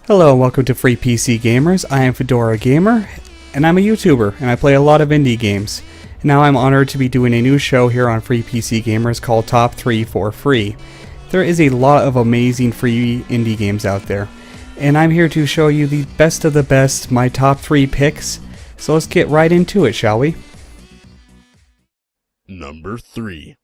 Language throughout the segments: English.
Hello and welcome to FreePCGamers. I am FedoraG4mer, and I'm a YouTuber, and I play a lot of indie games. And now I'm honored to be doing a new show here on FreePCGamers called Top 3 for Free. There is a lot of amazing free indie games out there, and I'm here to show you the best of the best, my top 3 picks. So let's get right into it, shall we? Number 3.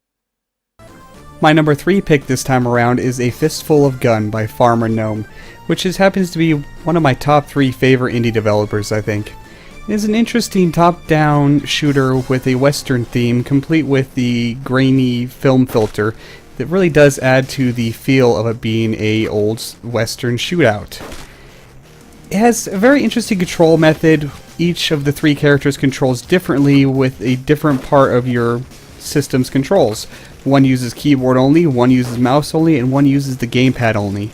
My number 3 pick this time around is a Fistful of Gun by Farmer Gnome, which happens to be one of my top 3 favorite indie developers, I think. It is an interesting top-down shooter with a western theme, complete with the grainy film filter that really does add to the feel of it being a old western shootout. It has a very interesting control method. Each of the 3 characters controls differently with a different part of your system's controls. One uses keyboard only, one uses mouse only, and one uses the gamepad only.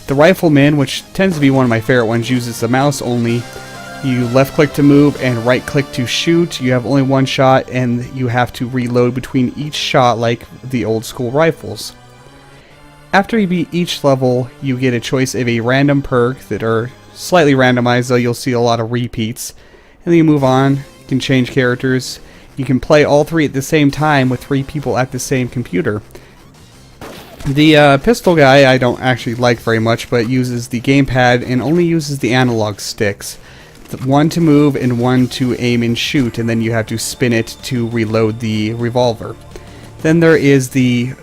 The rifleman, which tends to be one of my favorite ones, uses the mouse only. You left click to move and right click to shoot. You have only one shot and you have to reload between each shot like the old school rifles. After you beat each level, you get a choice of a random perk that are slightly randomized, though you'll see a lot of repeats. And then you move on, you can change characters. You can play all 3 at the same time with 3 people at the same computer. The pistol guy I don't actually like very much, but uses the gamepad and only uses the analog sticks. One to move and one to aim and shoot, and then you have to spin it to reload the revolver. Then there is the,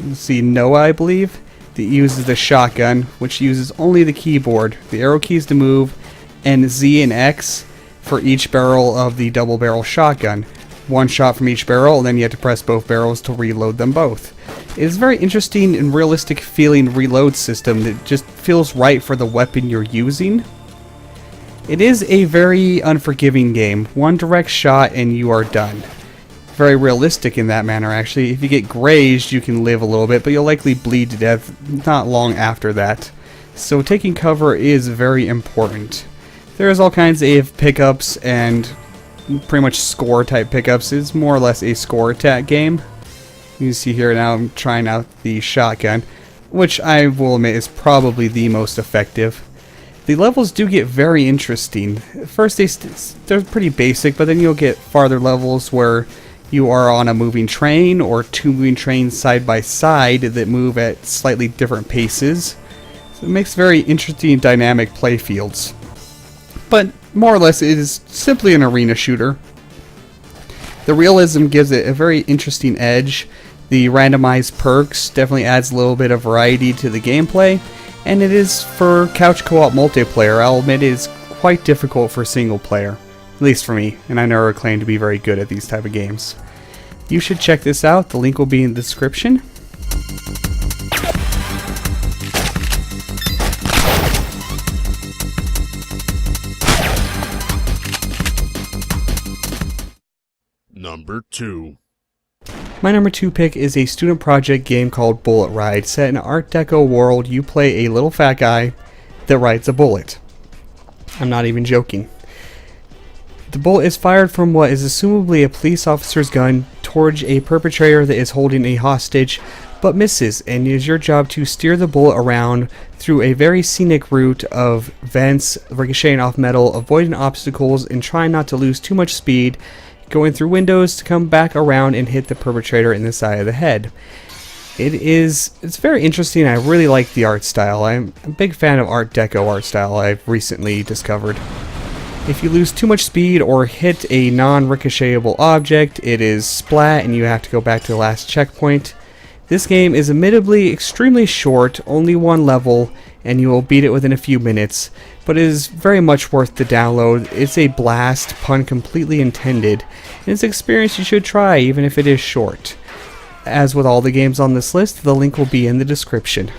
let's see, Noah, I believe, that uses the shotgun, which uses only the keyboard, the arrow keys to move, and Z and X for each barrel of the double barrel shotgun. One shot from each barrel, and then you have to press both barrels to reload them both. It is a very interesting and realistic feeling reload system that just feels right for the weapon you're using. It is a very unforgiving game. One direct shot and you are done. Very realistic in that manner, actually. If you get grazed, you can live a little bit, but you'll likely bleed to death not long after that. So taking cover is very important. There's all kinds of pickups and pretty much score type pickups. It's more or less a score attack game. You can see here now I'm trying out the shotgun, which I will admit is probably the most effective. The levels do get very interesting. First they're pretty basic, but then you'll get farther levels where you are on a moving train or 2 moving trains side by side that move at slightly different paces. So it makes very interesting dynamic play fields. But more or less it is simply an arena shooter. The realism gives it a very interesting edge. The randomized perks definitely adds a little bit of variety to the gameplay, and it is for couch co-op multiplayer. I'll admit it is quite difficult for single player, at least for me, and I never claim to be very good at these type of games. You should check this out. The link will be in the description. Number 2. My number 2 pick is a student project game called Bullet Ride. Set in an Art Deco world, you play a little fat guy that rides a bullet. I'm not even joking. The bullet is fired from what is assumably a police officer's gun towards a perpetrator that is holding a hostage, but misses, and it is your job to steer the bullet around through a very scenic route of vents, ricocheting off metal, avoiding obstacles, and trying not to lose too much speed, going through windows to come back around and hit the perpetrator in the side of the head. It's very interesting. I really like the art style. I'm a big fan of Art Deco art style I've recently discovered. If you lose too much speed or hit a non-ricochetable object, it is splat and you have to go back to the last checkpoint. This game is admittedly extremely short, only 1 level, and you will beat it within a few minutes, but it is very much worth the download. It's a blast, pun completely intended, and it's an experience you should try even if it is short. As with all the games on this list, the link will be in the description.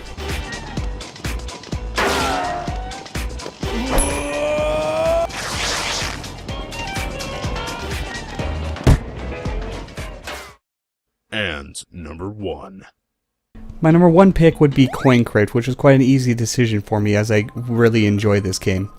And number 1. My number 1 pick would be Crypt, which was quite an easy decision for me as I really enjoy this game.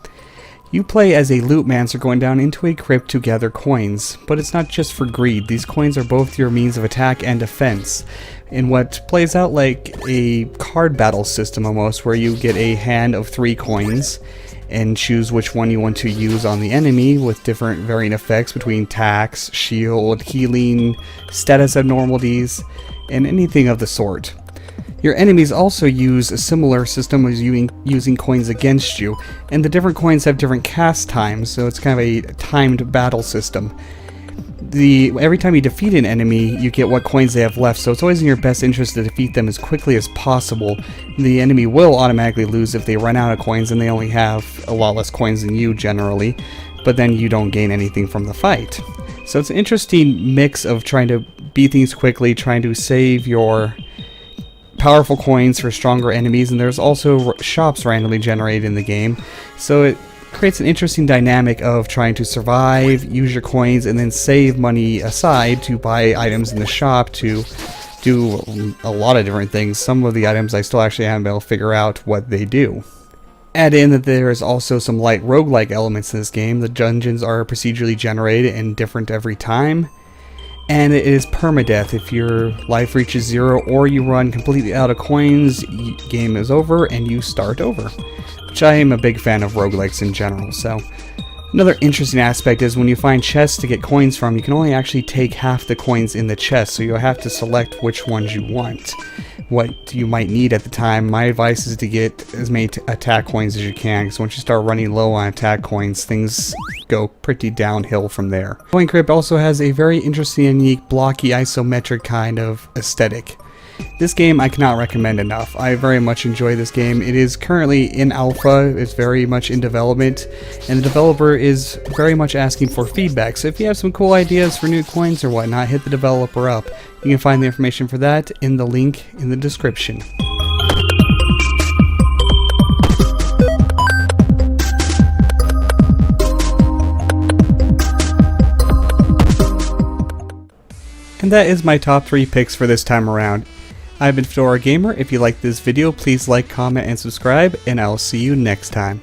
You play as a lootmancer going down into a crypt to gather coins, but it's not just for greed. These coins are both your means of attack and defense, in what plays out like a card battle system almost, where you get a hand of 3 coins and choose which one you want to use on the enemy with different varying effects between tax, shield, healing, status abnormalities, and anything of the sort. Your enemies also use a similar system as using coins against you, and the different coins have different cast times, so it's kind of a timed battle system. Every time you defeat an enemy, you get what coins they have left, so it's always in your best interest to defeat them as quickly as possible. The enemy will automatically lose if they run out of coins, and they only have a lot less coins than you generally, but then you don't gain anything from the fight. So it's an interesting mix of trying to beat things quickly, trying to save your powerful coins for stronger enemies, and there's also shops randomly generated in the game, so it creates an interesting dynamic of trying to survive, use your coins, and then save money aside to buy items in the shop to do a lot of different things. Some of the items I still actually haven't been able to figure out what they do. Add in that there is also some light roguelike elements in this game. The dungeons are procedurally generated and different every time. And it is permadeath. If your life reaches 0 or you run completely out of coins, game is over and you start over. Which I am a big fan of roguelikes in general. So another interesting aspect is when you find chests to get coins from, you can only actually take half the coins in the chest, so you'll have to select which ones you want, what you might need at the time. My advice is to get as many attack coins as you can, because once you start running low on attack coins, things go pretty downhill from there. Crypt also has a very interesting and unique blocky isometric kind of aesthetic. This game I cannot recommend enough. I very much enjoy this game. It is currently in alpha, it's very much in development, and the developer is very much asking for feedback. So if you have some cool ideas for new coins or whatnot, hit the developer up. You can find the information for that in the link in the description. And that is my top 3 picks for this time around. I've been FedoraGamer. If you liked this video, please like, comment, and subscribe, and I'll see you next time.